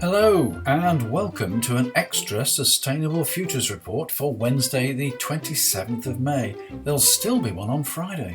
Hello and welcome to an extra Sustainable Futures report for Wednesday the 27th of May. There'll still be one on Friday.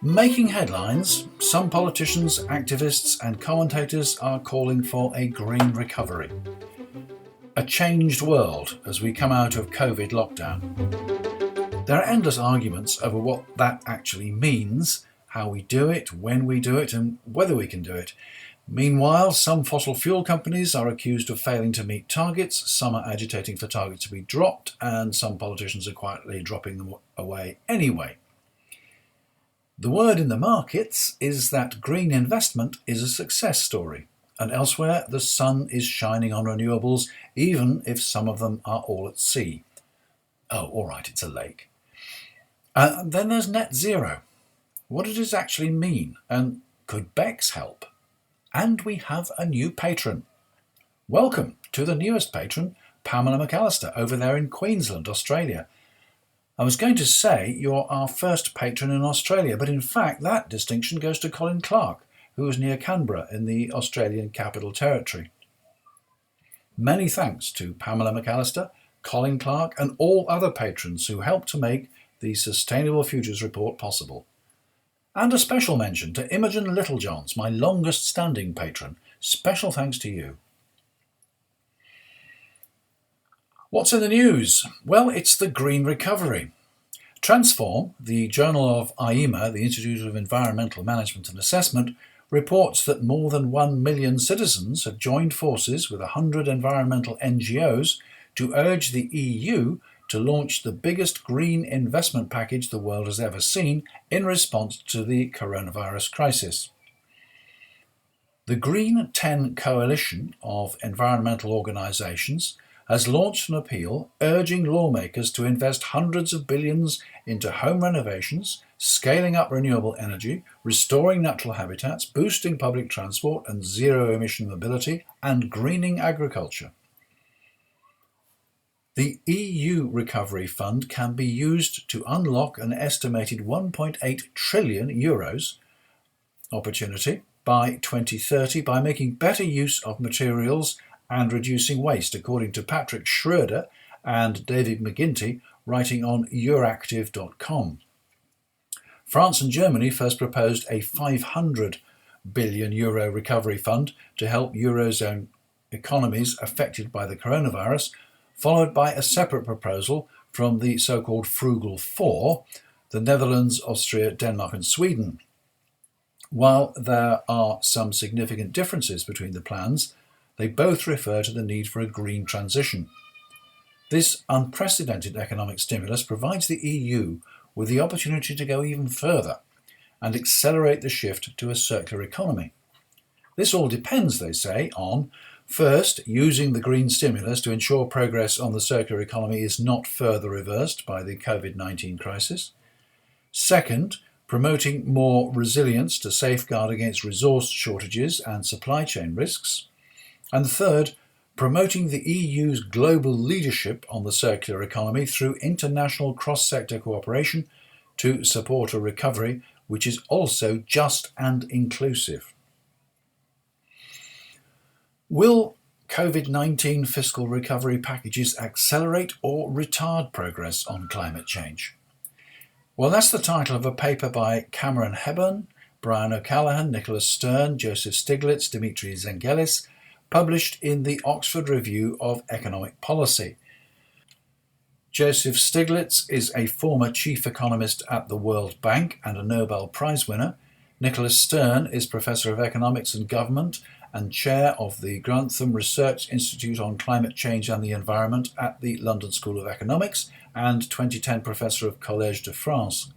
Making headlines, some politicians, activists and commentators are calling for a green recovery. A changed world as we come out of COVID lockdown. There are endless arguments over what that actually means, how we do it, when we do it and whether we can do it. Meanwhile, some fossil fuel companies are accused of failing to meet targets, some are agitating for targets to be dropped, and some politicians are quietly dropping them away anyway. The word in the markets is that green investment is a success story, and elsewhere the sun is shining on renewables, even if some of them are all at sea. Oh, all right, it's a lake. Then there's net zero. What does it actually mean, and could BECCS help? And we have a new patron. Welcome to the newest patron, Pamela McAllister, over there in Queensland, Australia. I was going to say you're our first patron in Australia, but in fact that distinction goes to Colin Clark, who is near Canberra in the Australian Capital Territory. Many thanks to Pamela McAllister, Colin Clark and all other patrons who helped to make the Sustainable Futures report possible. And a special mention to Imogen Littlejohns, my longest standing patron. Special thanks to you. What's in the news? Well, it's the green recovery. Transform, the journal of IEMA, the Institute of Environmental Management and Assessment, reports that more than 1 million citizens have joined forces with 100 environmental NGOs to urge the EU to launch the biggest green investment package the world has ever seen in response to the coronavirus crisis. The Green 10 coalition of environmental organisations has launched an appeal urging lawmakers to invest hundreds of billions into home renovations, scaling up renewable energy, restoring natural habitats, boosting public transport and zero-emission mobility, and greening agriculture. The EU Recovery Fund can be used to unlock an estimated €1.8 trillion opportunity by 2030 by making better use of materials and reducing waste, according to Patrick Schroeder and David McGinty, writing on Euractiv.com. France and Germany first proposed a €500 billion recovery fund to help Eurozone economies affected by the coronavirus, followed by a separate proposal from the so-called Frugal Four, the Netherlands, Austria, Denmark and Sweden. While there are some significant differences between the plans, they both refer to the need for a green transition. This unprecedented economic stimulus provides the EU with the opportunity to go even further and accelerate the shift to a circular economy. This all depends, they say, on first, using the green stimulus to ensure progress on the circular economy is not further reversed by the COVID-19 crisis. Second, promoting more resilience to safeguard against resource shortages and supply chain risks. And third, promoting the EU's global leadership on the circular economy through international cross-sector cooperation to support a recovery which is also just and inclusive. Will COVID-19 fiscal recovery packages accelerate or retard progress on climate change? Well, that's the title of a paper by Cameron Hebburn, Brian O'Callaghan, Nicholas Stern, Joseph Stiglitz, Dimitri Zengelis, published in the Oxford Review of Economic Policy. Joseph Stiglitz is a former chief economist at the World Bank and a Nobel Prize winner. Nicholas Stern is Professor of Economics and Government and Chair of the Grantham Research Institute on Climate Change and the Environment at the London School of Economics and 2010 Professor of Collège de France.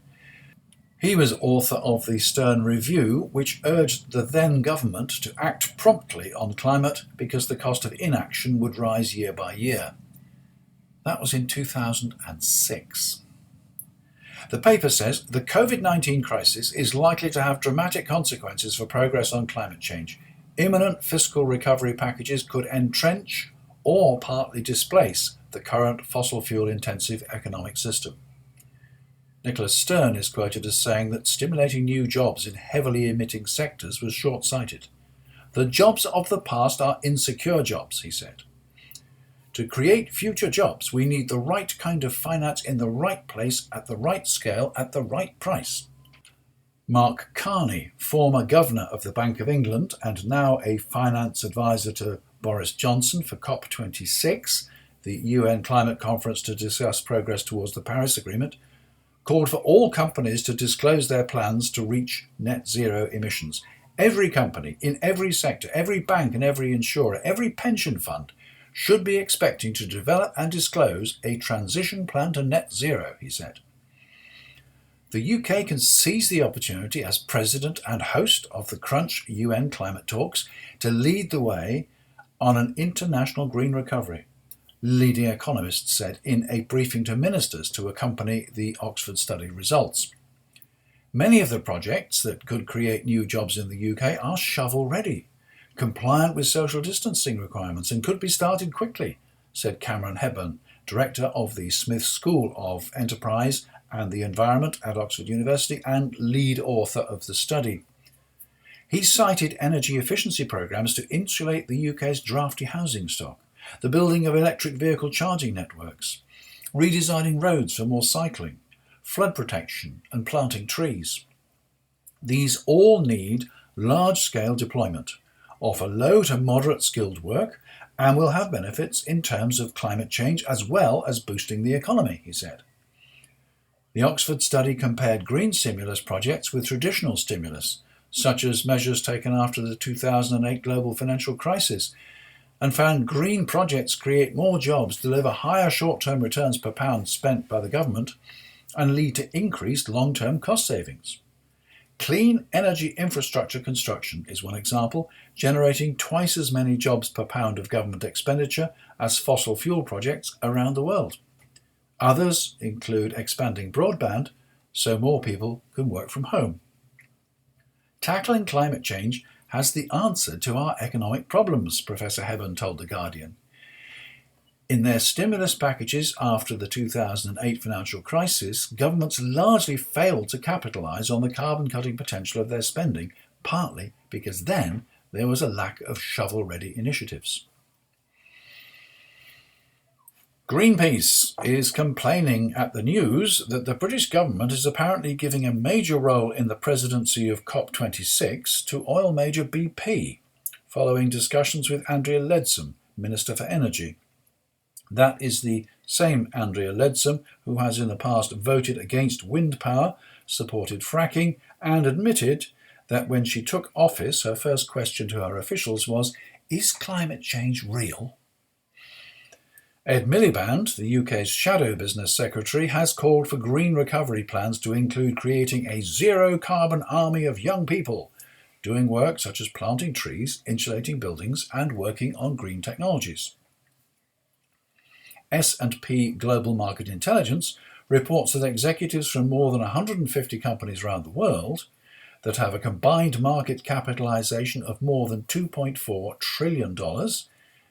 He was author of the Stern Review, which urged the then government to act promptly on climate because the cost of inaction would rise year by year. That was in 2006. The paper says the COVID-19 crisis is likely to have dramatic consequences for progress on climate change. Imminent fiscal recovery packages could entrench or partly displace the current fossil fuel-intensive economic system. Nicholas Stern is quoted as saying that stimulating new jobs in heavily emitting sectors was short-sighted. The jobs of the past are insecure jobs, he said. To create future jobs, we need the right kind of finance in the right place, at the right scale, at the right price. Mark Carney, former governor of the Bank of England and now a finance advisor to Boris Johnson for COP26, the UN climate conference to discuss progress towards the Paris Agreement, called for all companies to disclose their plans to reach net zero emissions. Every company, in every sector, every bank and every insurer, every pension fund should be expecting to develop and disclose a transition plan to net zero, he said. The UK can seize the opportunity as president and host of the Crunch UN climate talks to lead the way on an international green recovery, leading economists said in a briefing to ministers to accompany the Oxford study results. Many of the projects that could create new jobs in the UK are shovel-ready, compliant with social distancing requirements, and could be started quickly, said Cameron Hepburn, director of the Smith School of Enterprise and the Environment at Oxford University and lead author of the study. He cited energy efficiency programs to insulate the UK's drafty housing stock, the building of electric vehicle charging networks, redesigning roads for more cycling, flood protection and planting trees. These all need large-scale deployment, offer low to moderate skilled work, and will have benefits in terms of climate change as well as boosting the economy, he said. The Oxford study compared green stimulus projects with traditional stimulus, such as measures taken after the 2008 global financial crisis, and found green projects create more jobs, deliver higher short-term returns per pound spent by the government, and lead to increased long-term cost savings. Clean energy infrastructure construction is one example, generating twice as many jobs per pound of government expenditure as fossil fuel projects around the world. Others include expanding broadband so more people can work from home. Tackling climate change has the answer to our economic problems, Professor Hepburn told The Guardian. In their stimulus packages after the 2008 financial crisis, governments largely failed to capitalise on the carbon-cutting potential of their spending, partly because then there was a lack of shovel-ready initiatives. Greenpeace is complaining at the news that the British government is apparently giving a major role in the presidency of COP26 to oil major BP, following discussions with Andrea Leadsom, Minister for Energy. That is the same Andrea Leadsom who has in the past voted against wind power, supported fracking, and admitted that when she took office, her first question to her officials was, "Is climate change real?" Ed Miliband, the UK's shadow business secretary, has called for green recovery plans to include creating a zero-carbon army of young people, doing work such as planting trees, insulating buildings, and working on green technologies. S&P Global Market Intelligence reports that executives from more than 150 companies around the world that have a combined market capitalization of more than $2.4 trillion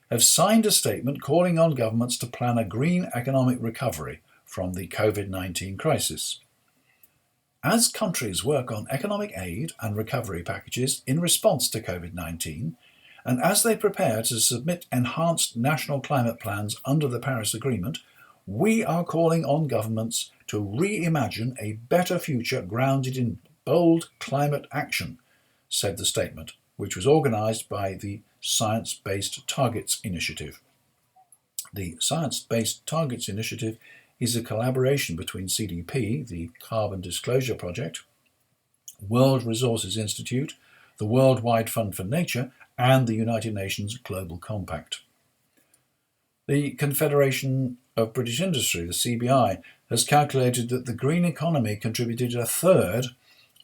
have signed a statement calling on governments to plan a green economic recovery from the COVID-19 crisis. As countries work on economic aid and recovery packages in response to COVID-19, and as they prepare to submit enhanced national climate plans under the Paris Agreement, we are calling on governments to reimagine a better future grounded in bold climate action, said the statement, which was organised by the Science-Based Targets Initiative. The Science-Based Targets Initiative is a collaboration between CDP, the Carbon Disclosure Project, World Resources Institute, the Worldwide Fund for Nature, and the United Nations Global Compact. The Confederation of British Industry, the CBI, has calculated that the green economy contributed a third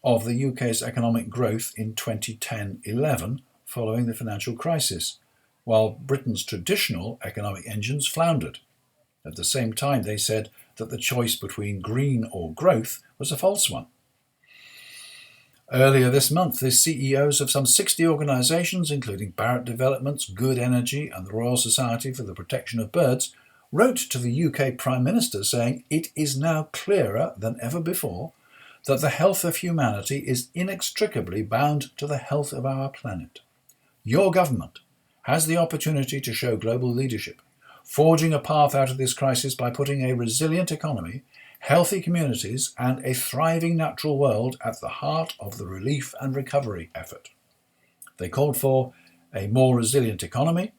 of the UK's economic growth in 2010-11 following the financial crisis, while Britain's traditional economic engines floundered. At the same time, they said that the choice between green or growth was a false one. Earlier this month, the CEOs of some 60 organisations, including Barratt Developments, Good Energy and the Royal Society for the Protection of Birds, wrote to the UK Prime Minister saying it is now clearer than ever before that the health of humanity is inextricably bound to the health of our planet. Your government has the opportunity to show global leadership, forging a path out of this crisis by putting a resilient economy, healthy communities, and a thriving natural world at the heart of the relief and recovery effort. They called for a more resilient economy,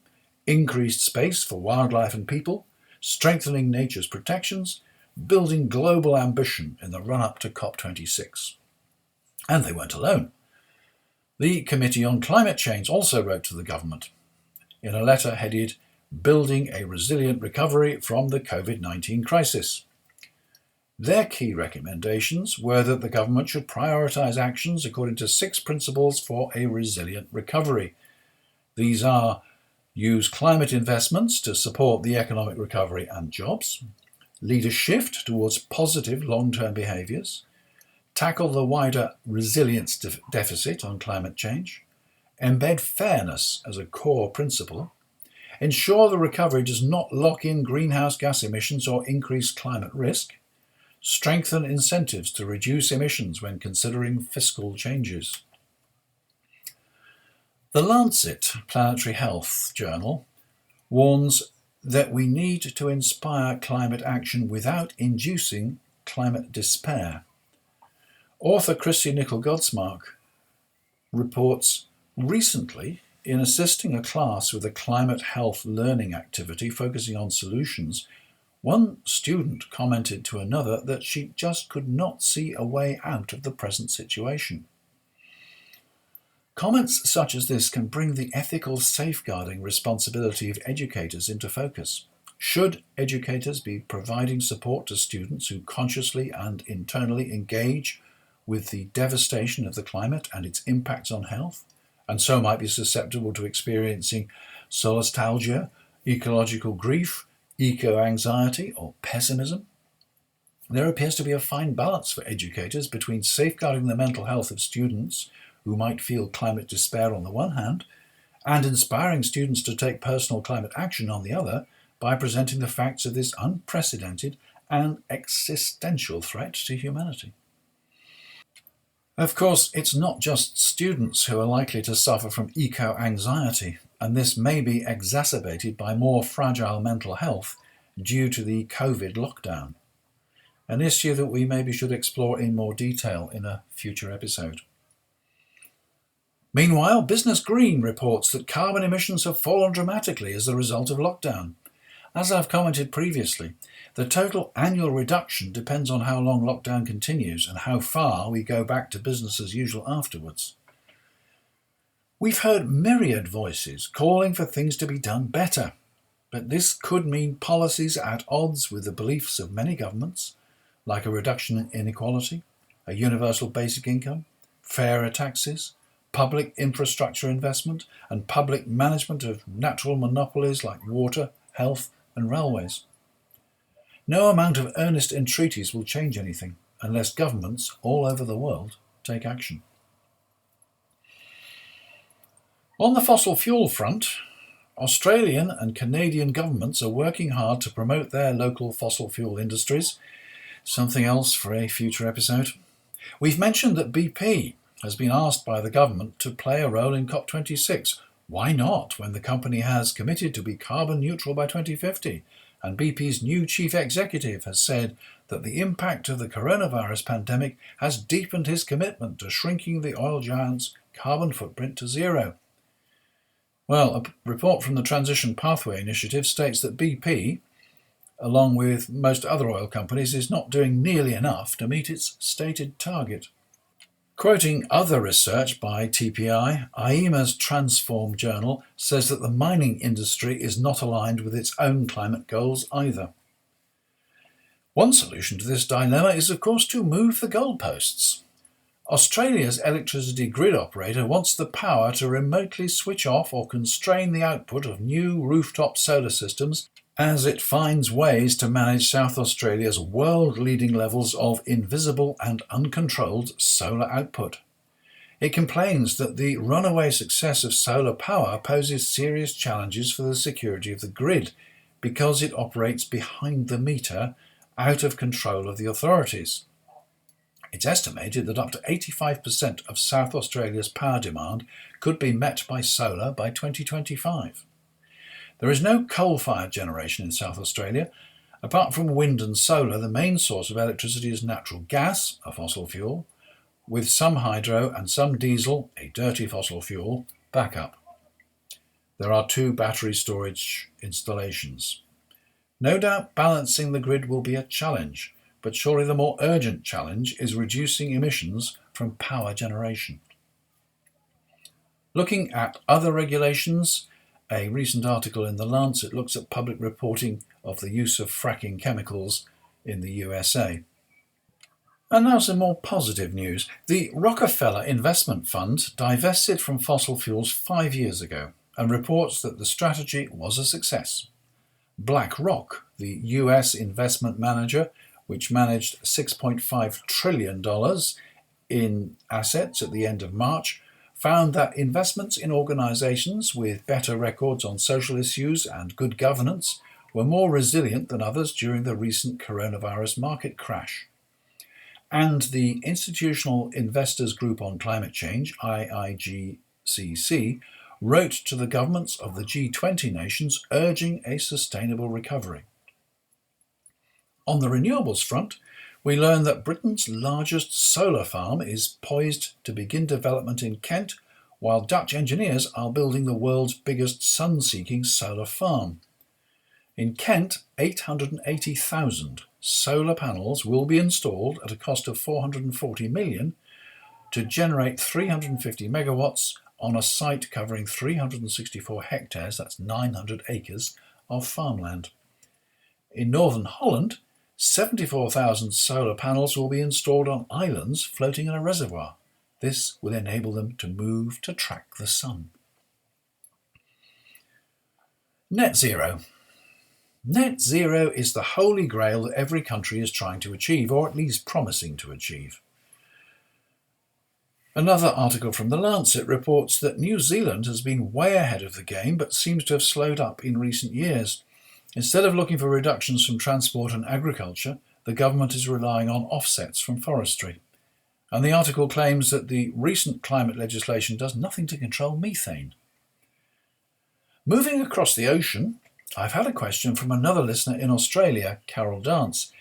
increased space for wildlife and people, strengthening nature's protections, building global ambition in the run-up to COP26. And they weren't alone. The Committee on Climate Change also wrote to the government in a letter headed Building a Resilient Recovery from the COVID-19 Crisis. Their key recommendations were that the government should prioritise actions according to 6 principles for a resilient recovery. These are: use climate investments to support the economic recovery and jobs, lead a shift towards positive long-term behaviours, tackle the wider resilience deficit on climate change, embed fairness as a core principle, ensure the recovery does not lock in greenhouse gas emissions or increase climate risk, strengthen incentives to reduce emissions when considering fiscal changes. The Lancet Planetary Health journal warns that we need to inspire climate action without inducing climate despair. Author Christy Nicol-Godsmark reports recently, in assisting a class with a climate health learning activity focusing on solutions, one student commented to another that she just could not see a way out of the present situation. Comments such as this can bring the ethical safeguarding responsibility of educators into focus. Should educators be providing support to students who consciously and internally engage with the devastation of the climate and its impacts on health, and so might be susceptible to experiencing solastalgia, ecological grief, eco-anxiety, or pessimism? There appears to be a fine balance for educators between safeguarding the mental health of students who might feel climate despair on the one hand, and inspiring students to take personal climate action on the other by presenting the facts of this unprecedented and existential threat to humanity. Of course, it's not just students who are likely to suffer from eco-anxiety, and this may be exacerbated by more fragile mental health due to the COVID lockdown, an issue that we maybe should explore in more detail in a future episode. Meanwhile, Business Green reports that carbon emissions have fallen dramatically as a result of lockdown. As I've commented previously, the total annual reduction depends on how long lockdown continues and how far we go back to business as usual afterwards. We've heard myriad voices calling for things to be done better, but this could mean policies at odds with the beliefs of many governments, like a reduction in inequality, a universal basic income, fairer taxes, public infrastructure investment, and public management of natural monopolies like water, health, and railways. No amount of earnest entreaties will change anything unless governments all over the world take action. On the fossil fuel front, Australian and Canadian governments are working hard to promote their local fossil fuel industries, something else for a future episode. We've mentioned that BP has been asked by the government to play a role in COP26. Why not, when the company has committed to be carbon neutral by 2050, and BP's new chief executive has said that the impact of the coronavirus pandemic has deepened his commitment to shrinking the oil giant's carbon footprint to zero. Well, a report from the Transition Pathway Initiative states that BP, along with most other oil companies, is not doing nearly enough to meet its stated target. Quoting other research by TPI, IEMA's Transform journal says that the mining industry is not aligned with its own climate goals either. One solution to this dilemma is, of course, to move the goalposts. Australia's electricity grid operator wants the power to remotely switch off or constrain the output of new rooftop solar systems as it finds ways to manage South Australia's world-leading levels of invisible and uncontrolled solar output. It complains that the runaway success of solar power poses serious challenges for the security of the grid, because it operates behind the meter, out of control of the authorities. It's estimated that up to 85% of South Australia's power demand could be met by solar by 2025. There is no coal-fired generation in South Australia. Apart from wind and solar, the main source of electricity is natural gas, a fossil fuel, with some hydro and some diesel, a dirty fossil fuel, backup. There are 2 battery storage installations. No doubt balancing the grid will be a challenge, but surely the more urgent challenge is reducing emissions from power generation. Looking at other regulations, a recent article in The Lancet looks at public reporting of the use of fracking chemicals in the USA. And now some more positive news. The Rockefeller Investment Fund divested from fossil fuels 5 years ago and reports that the strategy was a success. BlackRock, the US investment manager, which managed $6.5 trillion in assets at the end of March, found that investments in organizations with better records on social issues and good governance were more resilient than others during the recent coronavirus market crash. And the Institutional Investors Group on Climate Change, IIGCC, wrote to the governments of the G20 nations urging a sustainable recovery. On the renewables front, we learn that Britain's largest solar farm is poised to begin development in Kent, while Dutch engineers are building the world's biggest sun-seeking solar farm. In Kent, 880,000 solar panels will be installed at a cost of $440 million to generate 350 megawatts on a site covering 364 hectares, that's 900 acres, of farmland. In northern Holland, 74,000 solar panels will be installed on islands floating in a reservoir. This will enable them to move to track the sun. Net zero. Net zero is the holy grail that every country is trying to achieve, or at least promising to achieve. Another article from The Lancet reports that New Zealand has been way ahead of the game but seems to have slowed up in recent years. Instead of looking for reductions from transport and agriculture, the government is relying on offsets from forestry. And the article claims that the recent climate legislation does nothing to control methane. Moving across the ocean, I've had a question from another listener in Australia, Carol Dance.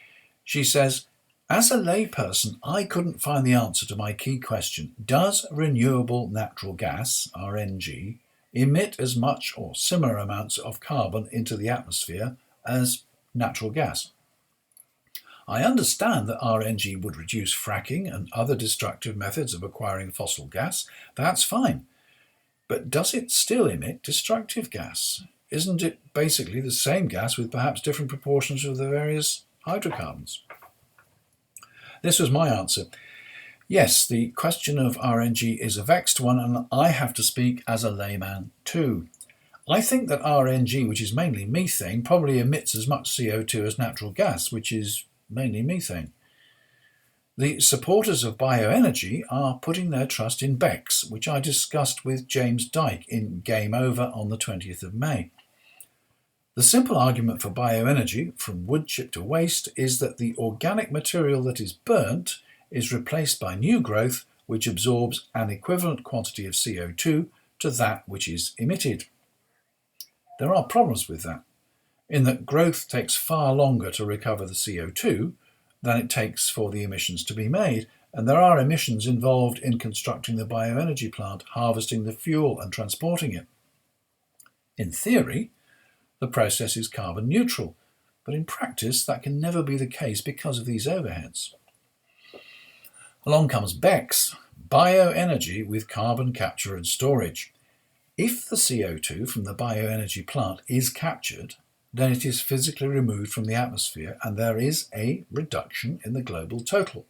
She says, as a layperson, I couldn't find the answer to my key question. Does renewable natural gas, RNG, emit as much or similar amounts of carbon into the atmosphere as natural gas? I understand that RNG would reduce fracking and other destructive methods of acquiring fossil gas. That's fine. But does it still emit destructive gas? Isn't it basically the same gas with perhaps different proportions of the various hydrocarbons? This was my answer. Yes, the question of RNG is a vexed one, and I have to speak as a layman too. I think that RNG, which is mainly methane, probably emits as much CO2 as natural gas, which is mainly methane. The supporters of bioenergy are putting their trust in BECCS, which I discussed with James Dyke in Game Over on the 20th of May. The simple argument for bioenergy, from wood chip to waste, is that the organic material that is burnt is replaced by new growth which absorbs an equivalent quantity of CO2 to that which is emitted. There are problems with that, in that growth takes far longer to recover the CO2 than it takes for the emissions to be made, and there are emissions involved in constructing the bioenergy plant, harvesting the fuel and transporting it. In theory, the process is carbon neutral, but in practice that can never be the case because of these overheads. Along comes BECCS, bioenergy with carbon capture and storage. If the CO2 from the bioenergy plant is captured, then it is physically removed from the atmosphere and there is a reduction in the global total.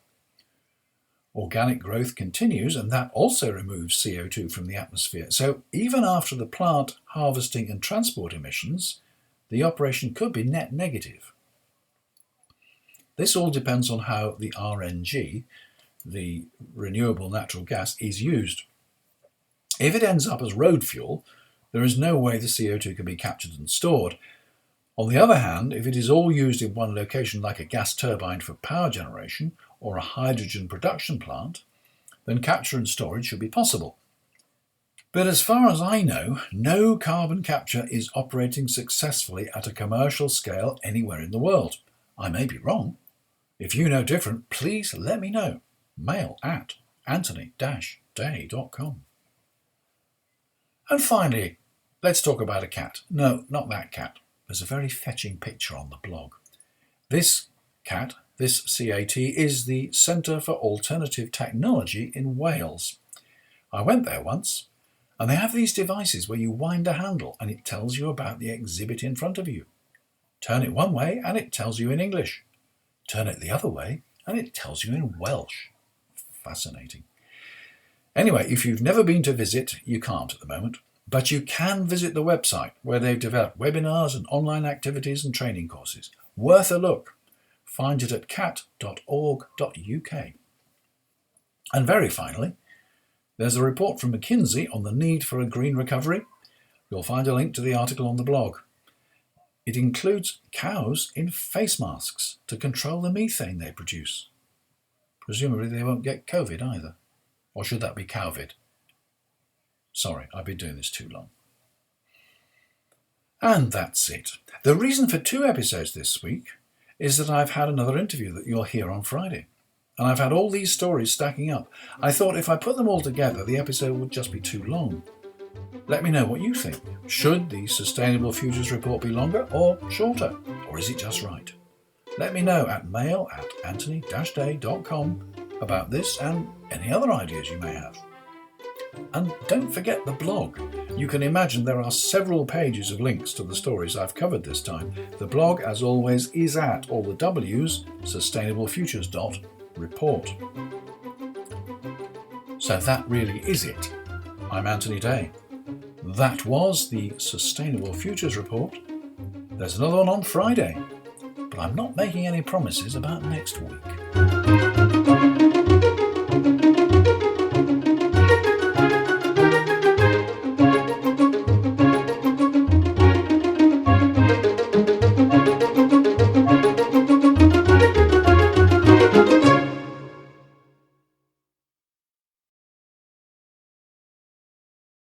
Organic growth continues and that also removes CO2 from the atmosphere. So even after the plant harvesting and transport emissions, the operation could be net negative. This all depends on how the RNG, the renewable natural gas, is used. If it ends up as road fuel, there is no way the CO2 can be captured and stored. On the other hand, if it is all used in one location like a gas turbine for power generation or a hydrogen production plant, then capture and storage should be possible. But as far as I know, no carbon capture is operating successfully at a commercial scale anywhere in the world. I may be wrong. If you know different, please let me know. mail@anthony-day.com. And finally, let's talk about a cat. No, not that cat. There's a very fetching picture on the blog. This cat, this CAT, is the Centre for Alternative Technology in Wales. I went there once, and they have these devices where you wind a handle and it tells you about the exhibit in front of you. Turn it one way and it tells you in English. Turn it the other way and it tells you in Welsh. Fascinating. Anyway, if you've never been to visit, you can't at the moment, but you can visit the website where they've developed webinars and online activities and training courses. Worth a look. Find it at cat.org.uk. And very finally, there's a report from McKinsey on the need for a green recovery. You'll find a link to the article on the blog. It includes cows in face masks to control the methane they produce. Presumably they won't get COVID either. Or should that be cowvid? Sorry, I've been doing this too long. And that's it. The reason for 2 episodes this week is that I've had another interview that you'll hear on Friday. And I've had all these stories stacking up. I thought if I put them all together, the episode would just be too long. Let me know what you think. Should the Sustainable Futures Report be longer or shorter? Or is it just right? Let me know at mail@anthony-day.com about this and any other ideas you may have. And don't forget the blog. You can imagine there are several pages of links to the stories I've covered this time. The blog, as always, is at all the W's, sustainablefutures.report. So that really is it. I'm Anthony Day. That was the Sustainable Futures Report. There's another one on Friday, but I'm not making any promises about next week.